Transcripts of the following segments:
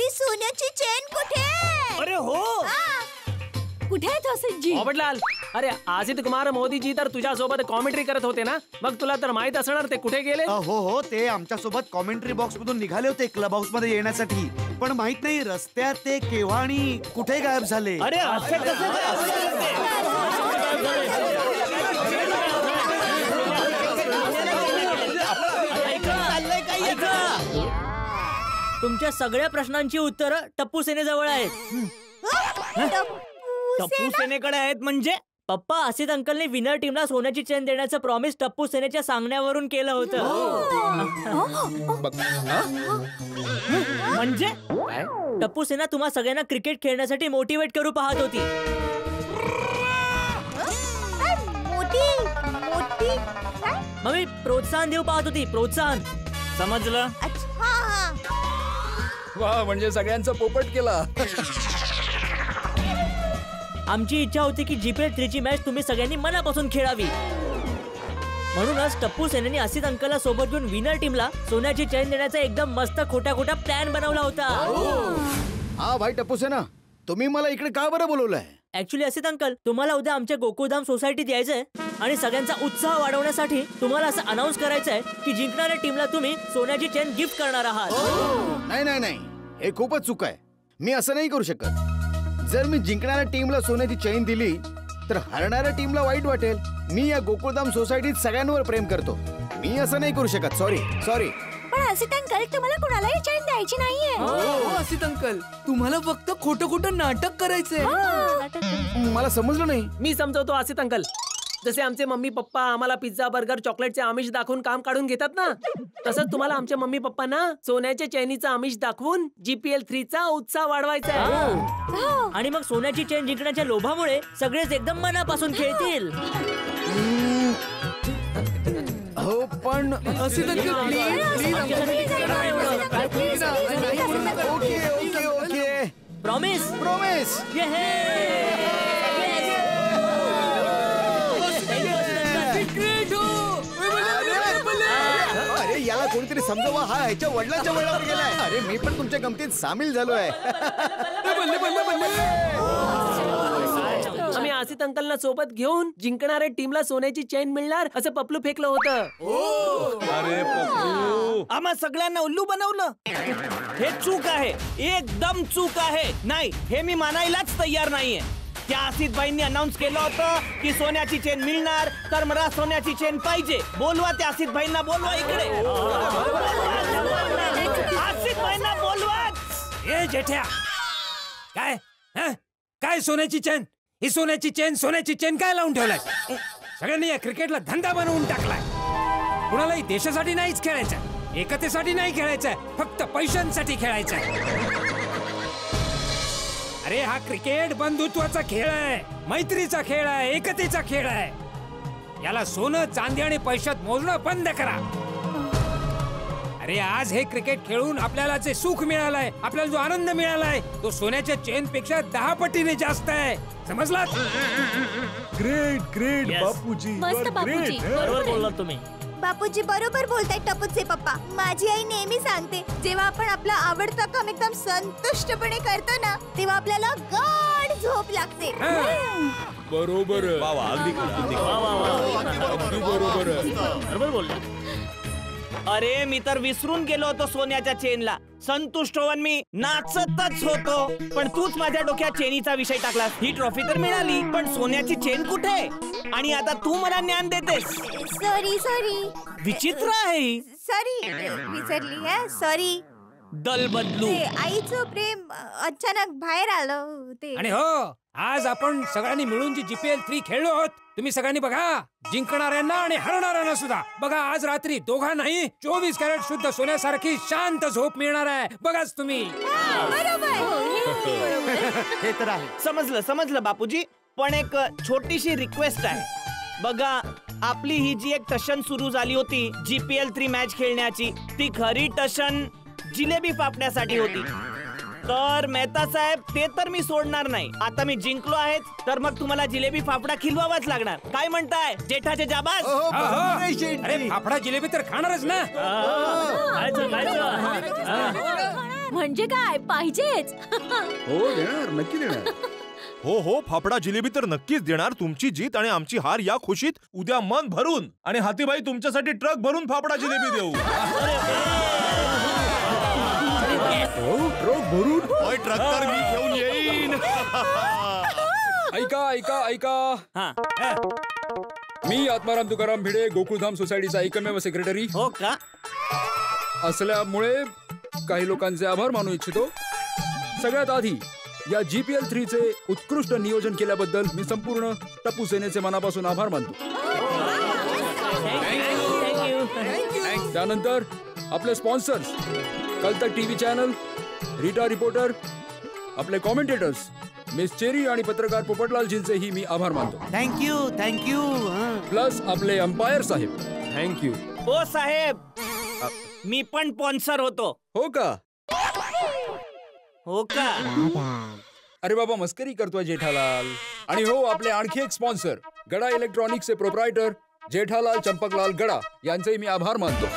ती सोन्याची चेन कुठे? अरे हो, कुठे आहे तो असितजी? पोपटलाल, अरे असित कुमार मोदीजी तर तुझ्या सोबत कॉमेंट्री करत होते ना, मग तुला तर माहित असणार ते कुठे गेले. हो, ते आमच्या सोबत कॉमेंट्री बॉक्स मधून निघाले होते क्लब हाऊस मध्ये येण्यासाठी, पण माहित नाही रस्त्यात ते केव्हा आणि कुठे गायब झाले. अरे असं कसं तुमच्या सगळ्या प्रश्नांची उत्तरं टप्पू सेनेजवळ आहेत. टप्पू सेनेकडे आहेत म्हणजे? पप्पा, असित अंकलने विनर टीमला सोन्याची चेन देण्याचं प्रॉमिस टप्पू सेनेच्या सांगण्यावरून केलं होतं. म्हणजे टप्पू सेना तुम्हा सगळ्यांना क्रिकेट खेळण्यासाठी मोटिवेट करू पाहत होती. मग मी प्रोत्साहन देऊ पाहत होती. प्रोत्साहन समजलं? वा, म्हणजे सगळ्यांचा पोपट केला. आमची इच्छा होती की GPL 3 ची मॅच तुम्ही सगळ्यांनी मनापासून खेळावी. म्हणूनच टप्पू सेनेने असित अंकलला सोबत घेऊन विनर टीमला सोन्याची चेन देण्याचा एकदम मस्त खोटा प्लॅन बनवला होता. हा भाई टप्पू सेना, तुम्ही मला इकडे का बरं बोलवलंय? ऍक्च्युली असित अंकल, तुम्हाला उद्या आमच्या गोकुळधाम सोसायटीत यायचंय आणि सगळ्यांचा उत्साह वाढवण्यासाठी तुम्हाला असं अनाऊन्स करायचं आहे की जिंकणाऱ्या टीमला तुम्ही सोन्याची चेन गिफ्ट करणार आहात. नाही, हे खूपच चूक आहे. मी असं नाही करू शकत. जर मी जिंकणाऱ्या टीमला सोन्याची चेन दिली तर हरणाऱ्या टीमला वाईट वाटेल. मी या गोकुळधाम सोसायटीत सगळ्यांवर प्रेम करतो. मी असं नाही करू शकत. सॉरी. पण असित अंकल, तुम्हाला कोणालाही चेन द्यायची नाहीये. हो असित अंकल, तुम्हाला फक्त खोटं नाटक करायचंय. मला समजलं नाही. मी समजवतो असित अंकल. जसे आमचे मम्मी पप्पा आम्हाला पिझ्झा बर्गर चॉकलेटचे आमिष दाखवून काम काढून घेतात ना, तसंच तुम्हाला आमच्या मम्मी पप्पांना सोन्याच्या चैनीचा आमिष दाखवून GPL 3 चा उत्साह वाढवायचा आहे. आणि मग सोन्याची चेन जिंकण्याच्या लोभामुळे सगळेच एकदम मनापासून खेळतील. हो पण Asit uncle, please. Okay. Promise. अरे याला कोणीतरी समजावा. हा ह्याच्या वडिलांच्या वडिलांवर गेलाय. अरे मी पण तुमच्या गमतीत सामील झालोय. आम्ही असित अंकलना सोबत घेऊन जिंकणाऱ्या टीमला सोन्याची चेन मिळणार असं पपलू फेकलं होतं. अरे पप्पू, आम्हा सगळ्यांना उल्लू बनवलं. हे चूक आहे, एकदम चूक आहे. नाही, हे मी मानायलाच तयार नाहीये. त्या असित भाईंनी अनाऊन्स केलं होतं की सोन्याची चेन मिळणार, तर मला सोन्याची चेन पाहिजे. बोलवा त्या असित भाईंना, बोलवा इकडे. असित भाईंना बोलवा. ए जेठ्या, काय सोन्याची चेन? ही सोन्याची चेन काय लावून ठेवलाय? सगळ्यांनी या क्रिकेटला धंदा बनवून टाकलाय. कुणालाही देशासाठी नाहीच खेळायचं, एकतेसाठी नाही खेळायचंय, फक्त पैशांसाठी खेळायचंय. अरे हा क्रिकेट बंधुत्वाचा खेळ आहे, मैत्रीचा खेळ आहे, एकतेचा खेळ आहे. याला सोनं चांदी आणि पैशात मोजणं बंद करा. अरे आज हे क्रिकेट खेळून आपल्याला जे सुख मिळालंय, आपल्याला जो आनंद मिळालाय, तो सोन्याच्या चेन पेक्षा 10 पटीने जास्त आहे. समजलात? ग्रेट बापूजी. मस्त बापूजी. बरोबर बोललात तुम्ही. बापूजी बरोबर बोलताय टपूचे पप्पा. माझी आई नेहमी सांगते, जेव्हा आपण आपला आवडता काम एकदम संतुष्टपणे करतो ना, तेव्हा आपल्याला गाढ झोप लागते. बरोबर. बरोबर बोलला. अरे मी तर विसरून गेलो होतो सोन्याच्या चेनला. संतुष्ट होऊन मी नाचतच होतो, पण तूच माझ्या डोक्यात चेनीचा विषय टाकलास. ही ट्रॉफी तर मिळाली, पण सोन्याची चेन कुठे? आणि आता तू मला ज्ञान देतेस. सॉरी. विचित्र आहे. सॉरी, विसरली. सॉरी. दल बदलू. आईचं प्रेम अचानक बाहेर आलं ते. आणि हो, आज आपण सगळ्यांनी मिळून जी GPL 3 खेळलो आहोत, तुम्ही सगळ्यांनी बघा, जिंकणाऱ्यांना आणि हरणाऱ्यांना सुद्धा बघा. आज रात्री दोघांनाही 24 कॅरेट शुद्ध सोन्यासारखी शांत झोप मिळणार आहे. बघाच तुम्ही. हे तर आहे. समजलं बापूजी. पण एक छोटीशी रिक्वेस्ट आहे. बघा, आपली ही जी एक टशन सुरू झाली होती GPL 3 मॅच खेळण्याची, ती खरी टशन जिलेबी फापण्यासाठी होती. तर मेहता साहेब, ते तर मी सोडणार नाही. आता मी जिंकलो आहे, तर मग तुम्हाला जिलेबी फाफडा खिलवावाच लागणार. काय म्हणताय जेठाचे जाबाज? अरे फाफडा जिलेबी तर खाणारच ना. म्हणजे काय पाहिजेच. हो देणार, नक्की देणार. हो फाफडा जिलेबी तर नक्कीच देणार. तुमची जीत आणि आमची हार या खुशीत उद्या मन भरून आणि हातीबाई तुमच्यासाठी ट्रक भरून फाफडा जिलेबी देऊ. ट्रक भरून ट्रक तर मी घेऊन येईन. ऐका. मी आत्माराम तुकाराम भिडे, गोकुळधाम सोसायटीचा एकमेव सेक्रेटरी हो का असल्यामुळे काही लोकांचे आभार मानू इच्छितो. सगळ्यात आधी या GPL3 चे उत्कृष्ट नियोजन केल्याबद्दल मी संपूर्ण टप्पू सेनेचे मनापासून आभार मानतो. त्यानंतर आपले स्पॉन्सर्स, कल तक टीव्ही चॅनल, रीटा रिपोर्टर, आपले कॉमेंटेटर्स मिस चेरी आणि पत्रकार पोपटलालजींचेही मी आभार मानतो. थँक्यू. प्लस आपले अंपायर साहेब, थँक्यू. हो साहेब, मी पण स्पॉन्सर होतो. हो का? अरे बाबा, मस्करी करतोय जेठालाल. आणि हो, आपले आणखी एक स्पॉन्सर गडा इलेक्ट्रॉनिक्सचे प्रोप्रायटर जेठालाल चंपकलाल गडा यांचेही मी आभार मानतो.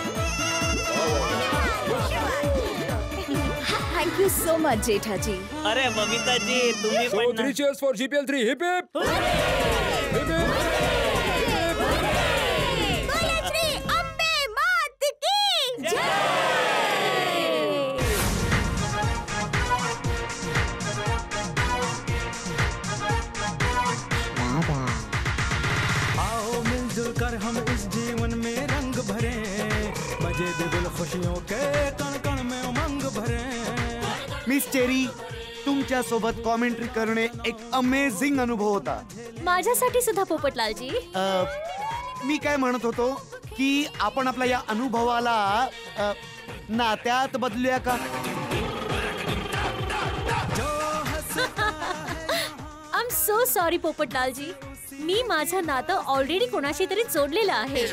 Thank you so much Jethaji. अरे बबिताजी, तुम्ही So, पण 3 cheers for GPL3. Hip hip. Hip hip. Shri अंबे मात की जय. आओ मिलजुल कर हम इस जीवन में रंग भरे, मजे दिल खुशियों के कण कण में उमंग भरे. मिस चेरी, तुमच्या सोबत कॉमेंट्री करणे एक अमेझिंग अनुभव होता. माझ्यासाठी सुद्धा पोपटलालजी. मी काय म्हणत होतो की आपण आपल्या या अनुभवाला नात्यात बदलूया का? I am so sorry Popatlalji. मी माझं नातं ऑलरेडी कोणाशी तरी जोडलेलं आहे.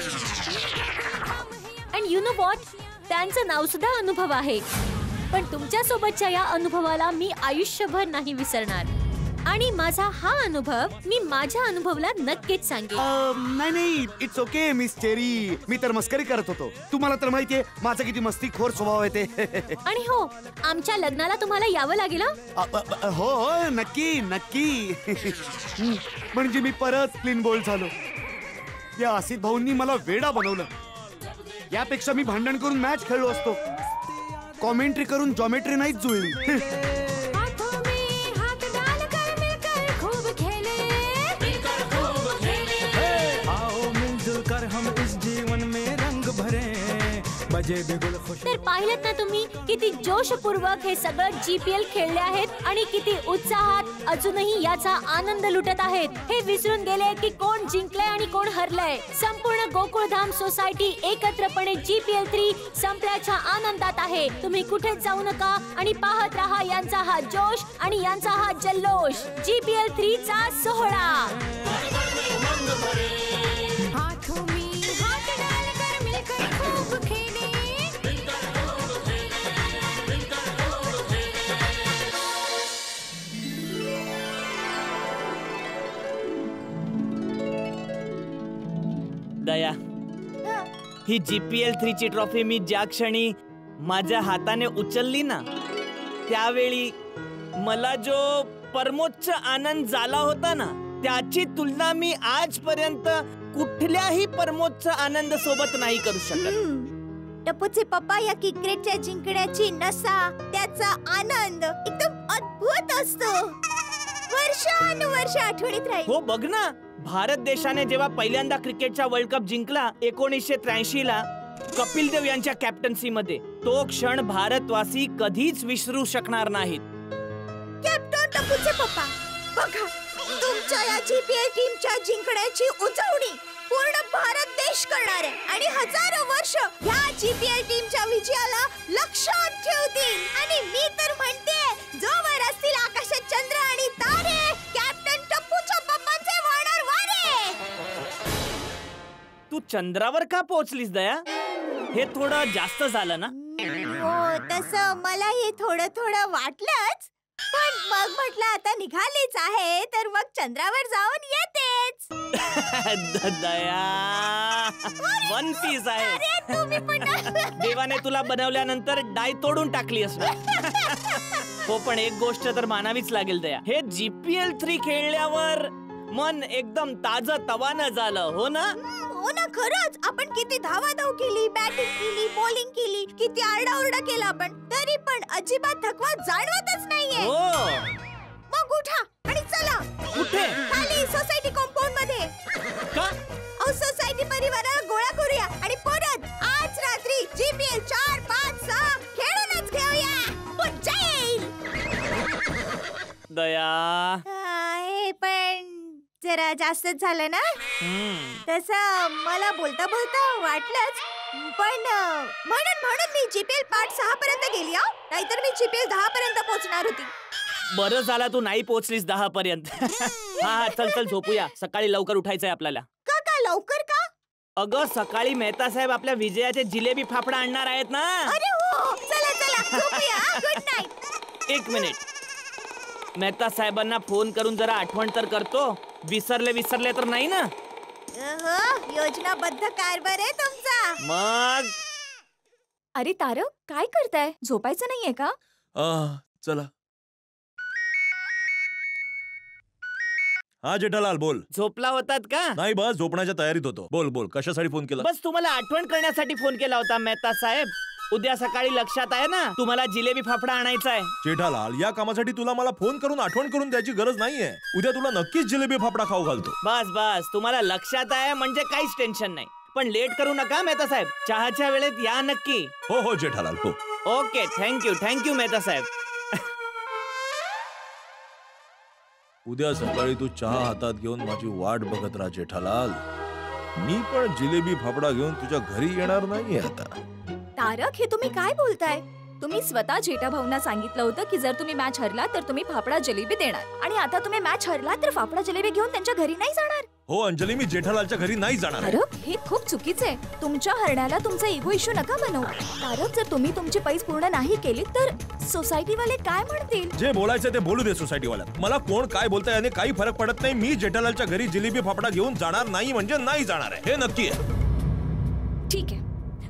अँड यू नो व्हॉट, त्यांचं नाव सुद्धा अनुभव आहे. पण तुमच्या सोबतच्या या अनुभवाला मी आयुष्यभर नाही विसरणार. आणि माझा हा अनुभव मी माझ्या अनुभवला नक्कीच सांगेन. नाही, इट्स ओके मिस चेरी. मी तर मस्करी करत होतो. तुम्हाला तर माहितीये माझा किती मस्तीखोर स्वभाव आहे ते. आणि हो, आमच्या लग्नाला तुम्हाला यावं लागेल. हो नक्की. म्हणजे मी परत क्लीन बोल्ड झालो. या आसित भाऊंनी मला वेडा बनवलं. यापेक्षा मी भांडण करून मॅच खेळलो असतो. कॉमेंट्री करून जॉमेट्री नाहीच जुळली. आओ मिलजुल कर हम इस जीवन में रंग भरे, मजे बिगुल खुश. तर पाहिलं ना तुम्ही किती जोशपूर्वक हे सगळं GPL खेळले आहेत आणि किती उत्साहात अजूनही याचा आनंद लुटत आहेत. हे विसरून गेले की कोण जिंकलंय आणि कोण हरलंय. संपूर्ण गोकुळधाम सोसायटी एकत्रपणे GPL3 संपल्याच्या आनंदात आहे. तुम्ही कुठेच जाऊ नका आणि पाहत राहा यांचा हा जोश आणि यांचा हा जल्लोष. GPL3 चा सोहळा. हाथों में हाथ डालकर मिलकर खूब खेले. दया, ही GPL3 ची ट्रॉफी मी ज्या क्षणी माझ्या हाताने उचलली ना, त्यावेळी मला जो परमोच्च आनंद झाला होता ना, त्याची तुलना मी आजपर्यंत कुठल्याही परमोच्च आनंद सोबत नाही करू शकत. टप्पूचे पप्पा या क्रिकेटच्या जिंकण्याची नसा, त्याचा आनंद एकदम अद्भुत असतो. वर्षानुवर्ष आठवणीत राहील. हो बघ ना, भारत देशाने जेव्हा पहिल्यांदा क्रिकेटचा वर्ल्ड कप जिंकला 1983 ला कपिल देव यांच्या कॅप्टन्सी मध्ये, तो क्षण भारतवासी कधीच विसरू शकणार नाहीत. कॅप्टन टप्पूचे पप्पा, बघा तुमच्या या GPL टीमच्या जिंकण्याची उजवणी पूर्ण भारत देश करणार आहे आणि हजारो वर्ष ह्या GPL टीमच्या विजयाला लक्षात ठेवतील. आणि मी तर म्हणते, जोवर असतील आकाशात चंद्र आणि तारे, कॅप्टन टप्पूच्या पप्पांचे वाढणार वारे. तू चंद्रावर का पोहोचलीस दया? हे थोडं जास्त झालं ना. हो, तसं मला हे थोडं वाटलंच. पण मग म्हटलं आता निघालीच आहे तर मग चंद्रावर जाऊन येतेच. दया, वन पीस आहे. देवाने तुला बनवल्यानंतर डाय तोडून टाकली असणार. हो, पण एक गोष्ट तर मानावीच लागेल दया, हे GPL 3 खेळल्यावर मन एकदम ताजं तवानं झालं, हो ना? हो ना, खरंच. आपण किती धावाधाव केली, बॅटिंग केली, बॉलिंग केली, किती आरडाओरडा केला आपण, तरी पण अजिबात थकवा जाणवतच नाहीये. हो. मग उठा आणि चला. कुठे? खाली सोसायटी कंपाऊंड मध्ये. का? सोसायटी परिवाराला गोळा करूया आणि परत आज रात्री GPL 4, 5, 6 खेळूनच घेऊया. मज्जा येईल. दया, हे पण जरा जास्तच झालं ना. तसं मला बोलता बोलता वाटलंच, पण म्हणून मी GPL पार्ट 6 पर्यंत गेली, नाहीतर मी GPL 10 पर्यंत पोहोचणार होती. बरं झाला तू नाही पोहोचलीस 10 पर्यंत. हा, चल झोपूया, सकाळी लवकर उठायचंय आपल्याला. का लवकर का? अगं, सकाळी मेहता साहेब आपल्या विजयाचे जिलेबी फाफडा आणणार आहेत ना. अरे हो, चला झोपूया. Good night. एक मिनिट, मेहता साहेबांना फोन करून जरा आठवण तर करतो. विसरले तर नाही ना? योजनाबद्ध कारभार आहे तुमचा. मग अरे तारक, काय करताय? झोपायचं नाहीये का? चला. हा जेठालाल, बोल. झोपला होतात का? नाही, बस झोपण्याच्या तयारीत होतो. बोल, कशासाठी फोन केला? बस तुम्हाला आठवण करण्यासाठी फोन केला होता मेहता साहेब. उद्या सकाळी लक्षात आहे ना, तुम्हाला जिलेबी फाफडा आणायचा आहे. जेठालाल, या कामासाठी तुला मला फोन करून आठवण करून द्यायची गरज नाहीये. उद्या तुला नक्कीच जिलेबी फाफडा खाऊ घालतो. बस तुम्हाला लक्षात आहे म्हणजे काहीच टेन्शन नाही. पण लेट करू नका मेहता साहेब. चहाच्या वेळेत या नक्की. हो जेठालाल, हो. ओके, थँक्यू मेहता साहेब. उद्या सकाळी तू चहा हातात घेऊन माझी वाट बघत राहा जेठालाल. मी पण जिलेबी फाफडा घेऊन तुझ्या घरी येणार नाहीये आता. तारक, हे तुम्ही काय बोलताय? तुम्ही स्वतः जेठा भाऊंना सांगितलं होतं की जर तुम्ही मॅच हरला तर तुम्ही फाफडा जलेबी देणार, आणि आता तुम्ही मॅच हरला तर फाफडा जलेबी घेऊन त्यांच्या घरी नाही जाणार. हो अंजली, मी जेठालालच्या घरी नाही जाणार. तारक, हे खूप चुकीचं आहे. तुमच्या हरण्याला तुमचा इगो इश्यू नका बनवू. तारक, जर तुम्ही तुमची पैस पूर्ण नाही केली तर सोसायटीवाले काय म्हणतील? जे बोलायचं ते बोलू दे सोसायटीवाल्यात. मला कोण काय बोलतंय याने काही फरक पडत नाही. मी जेठालालच्या घरी जिलेबी फाफडा घेऊन जाणार नाही म्हणजे नाही जाणार आहे, हे नक्की आहे. ठीक आहे,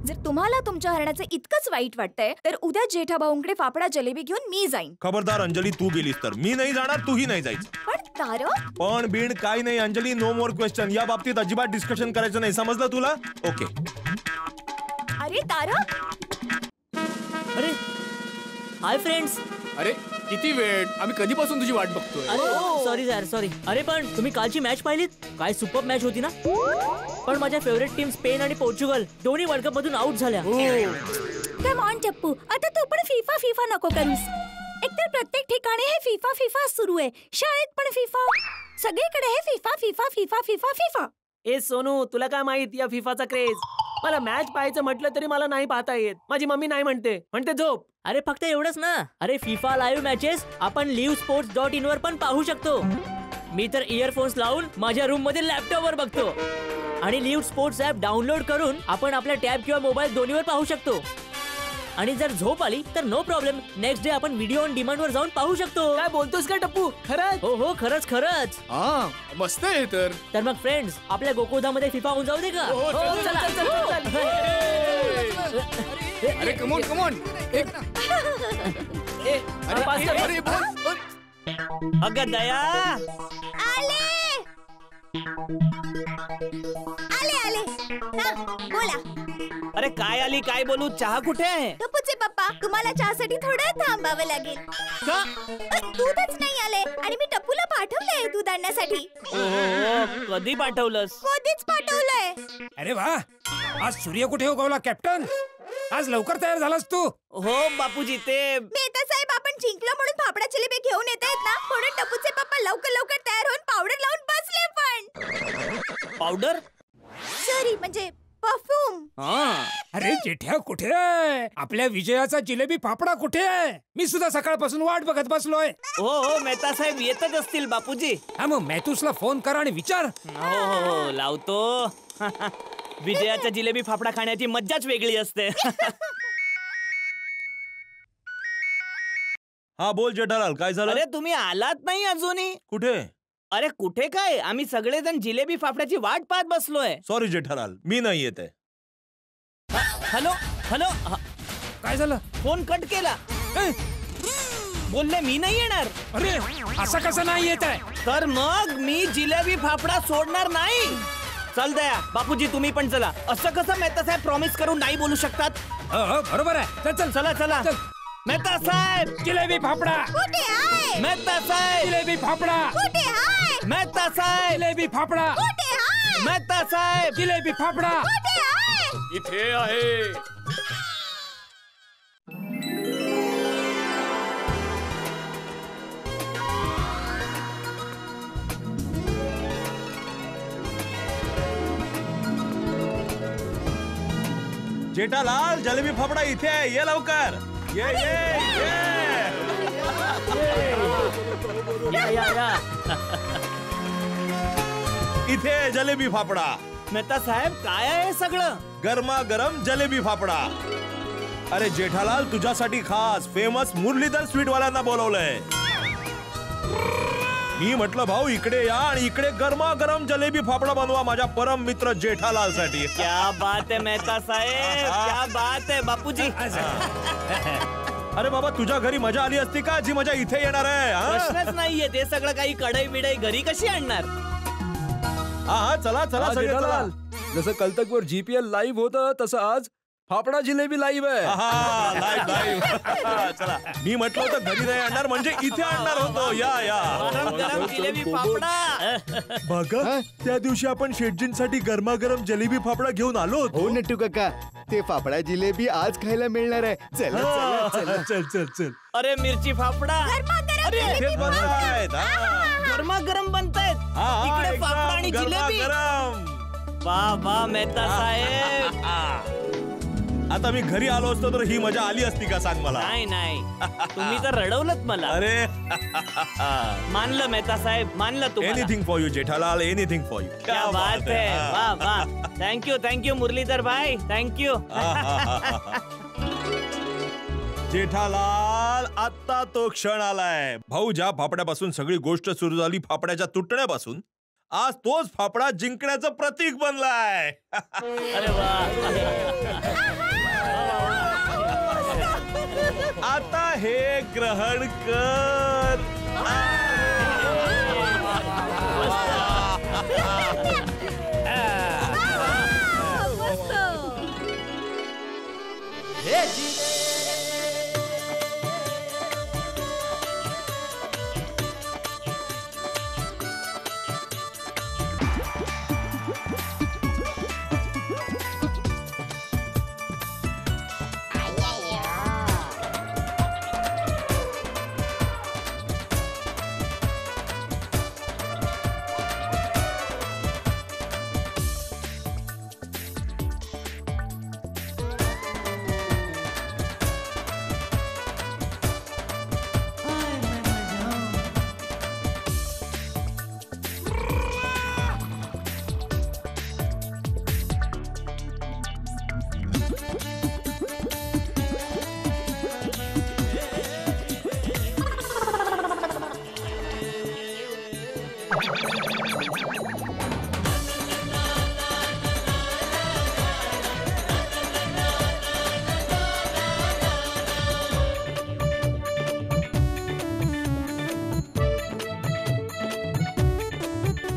जर तुम्हाला तुमच्या हरण्याचं इतकंच वाईट वाटतंय तर उद्या जेठा भाऊंकडे फाफडा जलेबी घेऊन मी जाईन. खबरदार अंजली, तू गेलीस तर मी नाही जाणार, तूही नाही जायचं. पण तारक, पण बीड काय नाही अंजली, नो मोर क्वेश्चन. या बाबतीत अजिबात डिस्कशन करायचं नाही, समजलं तुला? ओके. अरे तारक. अरे हाय फ्रेंड्स. अरे किती वेळ, आम्ही कधीपासून तुझी वाट बघतोय. अरे सॉरी यार, सॉरी. अरे पण तुम्ही कालची मॅच पाहिलीत? काय सुपर मॅच होती ना. पण माझ्या फेवरेट टीम स्पेन आणि पोर्चुगल दोन्ही वर्ल्ड कप मधून आउट झाल्या. कम ऑन टप्पू, आता तू पण फिफा नको करूस. एकतर प्रत्येक ठिकाणी हे फिफा सुरू आहे. शाळेत पण फिफा, सगळीकडे हे फिफा. ए सोनू, तुला काय माहित या फिफाचा क्रेज. मला मॅच पाहायचं म्हटलं तरी मला नाही पाहता येत. माझी मम्मी नाही म्हणते झोप. अरे फक्त एवढंच ना. अरे फिफा लाईव्ह मॅचेस आपण livesports.in वर पण पाहू शकतो. मी तर इयरफोन्स लावून माझ्या रूम मध्ये लॅपटॉप वर बघतो. आणि लिव्ह स्पोर्ट्स ऍप डाउनलोड करून आपण आपल्या टॅब किंवा मोबाईल दोन्हीवर पाहू शकतो. आणि जर झोप आली तर नो प्रॉब्लेम, नेक्स्ट डे आपण व्हिडिओ ऑन डिमांड वर जाऊन पाहू शकतो. काय बोलतोस का टप्पू? खरंच? हो खरंच. हा, मस्त आहे तर. तर मग फ्रेंड्स, आपल्या गोकुळधामध्ये फिफा होऊन जाऊ दे का? अरे कमॉन. अगं दया, आले. बोला. अरे काय आली, काय बोलू? चहा कुठे आहे? टप्पूचे पप्पा, तुम्हाला चहासाठी थोडं थांबावं लागेल. का? दूधच नाही आले आणि मी टप्पूला पाठवलंय दूध आणण्यासाठी. कधी पाठवलंस? कधीच पाठवलंय. अरे वा, आज सूर्य कुठे उगवला कॅप्टन? आज लवकर तयार झालास तू? हो बापूजी, ते मेहता साहेब, आपण जिंकलो म्हणून फाफडा जलेबी घेऊन येत आहेत ना, म्हणून टप्पूचे पप्पा लवकर तयार होऊन पावडर लावून बसले. पण पावडर? सॉरी, म्हणजे परफ्यूम. अरे जेठ्या कुठे आहे? आपल्या विजयाचा जिलेबी फाफडा कुठे आहे? मी सुद्धा सकाळपासून वाट बघत बसलोय. हो मेहता साहेब येतच असतील बापूजी. हा, मग मॅथ्यूसला फोन कर आणि विचार. हो लावतो. विजयाचा जिलेबी फाफडा खाण्याची मज्जाच वेगळी असते. हा बोल जेठालाल, काय झालं? अरे तुम्ही आलात नाही अजूनही. कुठे? अरे कुठे काय, आम्ही सगळेजण जिलेबी फाफड्याची वाट पाहत बसलोय. सॉरी जेठालाल, मी नाही येत आहे. हॅलो. काय झालं? फोन कट केला. बोलले मी नाही येणार. अरे असं कसं नाही येत आहे? तर मग मी जिलेबी फाफडा सोडणार नाही. चल दया बापूजी तुम्ही पण चला. असं कसं मेहता साहेब प्रॉमिस करून नाही बोलू शकतात? बरोबर आहे. चल चल चला चला. मेहता साहेब जिलेबी फाफडा. कुठे आहे? मेहता साहेब जिलेबी फाफडा. कुठे आहे? मेहता साहेब जिलेबी फाफडा. कुठे आहे? मेहता साहेब जिलेबी फाफडा. कुठे आहे? इथे आहे. जेठालाल जलेबी फाफडा इथे आहे. ये लवकर. ये ये ये या इथे जलेबी फाफडा. मेहता साहेब काय आहे सगळं? गरमागरम जलेबी फाफडा. अरे जेठालाल तुझ्यासाठी खास फेमस मुरलीधर स्वीटवाल्यांना बोलवलंय. मी म्हटलं भाऊ इकडे या आणि इकडे गरमागरम जलेबी फाफडा बनवा माझ्या परम मित्र जेठालाल साठी. क्या बात आहे मेहता साहेब, क्या बात आहे बापूजी. अरे बाबा तुझ्या घरी मजा आली असती का जी मजा इथे येणार आहे? प्रश्नच नाहीये. ते सगळं काही कढई बिडई घरी कशी आणणार? हा चला चला सगळे चला. जसं कलतकवर जीपीएल लाईव्ह होतं तसं आज फाफडा जिलेबी लाईव्ह आहे. लाईव्ह चला. मी म्हटलं होतं घरी नाही आणणार म्हणजे इथे आणणार होतो. या या गरम गरम जिलेबी फाफडा. बघा त्या दिवशी आपण शेटजींसाठी गरमागरम जलेबी फाफडा घेऊन आलो. हो नट्टू काका, ते फाफडा जिलेबी आज खायला मिळणार आहे. चला चला चला. चल चल चल. अरे मिरची फाफडा अरे इथेच बनतायत. गरमागरम बनतायत. इकडे फाफडा आणि जिलेबी. वा वा मेहता साहेब. आता मी घरी आलो असतो तर ही मजा आली असती का सांग मला? नाही नाही तुम्ही तर रडवलंत मला. अरे मानलं मेहता साहेब, मानलं तुम्हाला. Anything for you Jethalal, anything for you. क्या बात है. वाह वाह. थँक्यू थँक्यू मुरलीधर भाई, थँक्यू. जेठालाल आता तो क्षण आलाय. भाऊ ज्या फाफड्यापासून सगळी गोष्ट सुरू झाली, फाफड्याच्या तुटण्यापासून, आज तोच फाफडा जिंकण्याचं प्रतीक बनलाय. अरे वा. आता हे ग्रहण कर.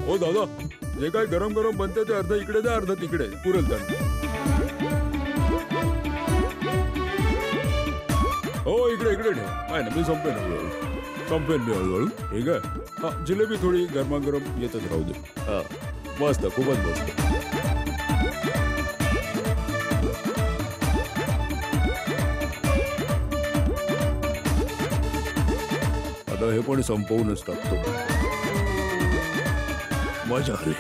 हो दादा, जे काय गरम गरम बनते ते अर्ध इकडे द्या, अर्ध तिकडे. पुरेल त्यांना. हो इकडे इकडे ठेव. नाही ना मी संपेन मी हळूहळू. ठीक आहे. हा जिलेबी थोडी गरमागरम येतच राहू दे. हा मस्त, खूपच मस्त. आता हे पण संपवूनच टाकतो. मजा आली.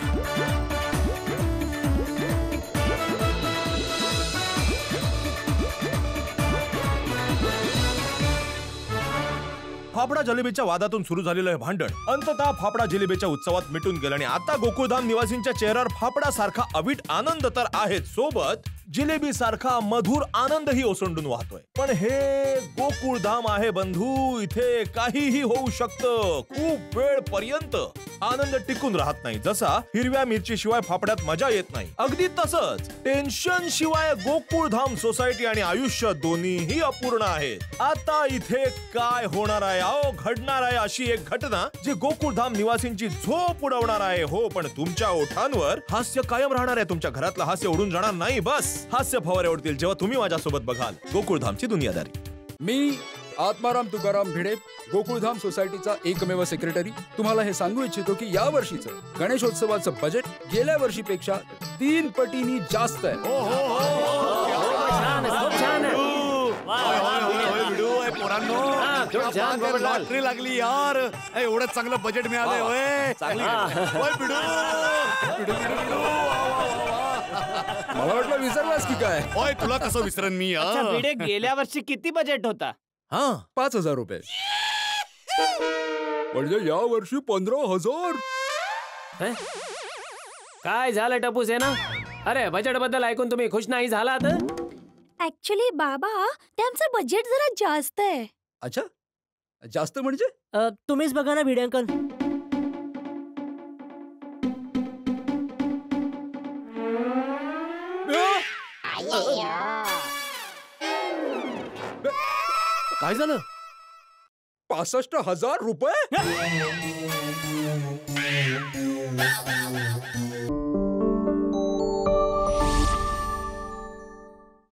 फाफडा जलेबीच्या वादातून सुरू झालेलं हे भांडण अंततः फाफडा जिलेबीच्या उत्सवात मिटून गेलं आणि आता गोकुळधाम निवासींच्या चेहऱ्यावर फाफडा सारखा अवीट आनंद तर आहेच, सोबत जिलेबी सारखा मधुर आनंदही ओसंडून वाहतोय. पण हे गोकुळधाम आहे बंधू, इथे काहीही होऊ शकतं. खूप वेळ पर्यंत आनंद टिकून राहत नाही. जसा हिरव्या मिरची शिवाय फाफड्यात मजा येत नाही, अगदी तसंच टेन्शन शिवाय गोकुळधाम सोसायटी आणि आयुष्य दोन्हीही अपूर्ण आहेत. आता इथे काय होणार आहे, घडणार आहे अशी एक घटना जी गोकुळधाम निवासींची झोप उडवणार आहे. हो, पण तुमच्या ओठांवर हास्य कायम राहणार आहे. तुमच्या घरातलं हास्य उडून जाणार नाही. बस हास्य फवारे उडतील जेव्हा तुम्ही माझ्यासोबत बघाल गोकुळधामची दुनियादारी. मी आत्माराम तुकाराम भिडे, गोकुळधाम सोसायटीचा एकमेव सेक्रेटरी, तुम्हाला हे सांगू इच्छितो की या वर्षीचं गणेशोत्सवाचं बजेट गेल्या वर्षीपेक्षा 3 पटींनी जास्त आहे. लॉटरी लागली यार, एवढं चांगलं बजेट मिळालंय. मला वाटलं विसरलास की काय. ओय, तुला कसं विसरन मी. अच्छा भिडे, गेल्या वर्षी किती बजेट होता? 5,000 रुपये. म्हणजे या वर्षी 15,000. काय झालं टपूस आहे ना? अरे बजेट बद्दल ऐकून तुम्ही खुश नाही झालात? ऍक्च्युली बाबा, त्यांचं बजेट जरा जास्त आहे. अच्छा, जास्त म्हणजे? तुम्हीच बघा ना भिडे अंकल. काय झालं? 65,000 रुपये?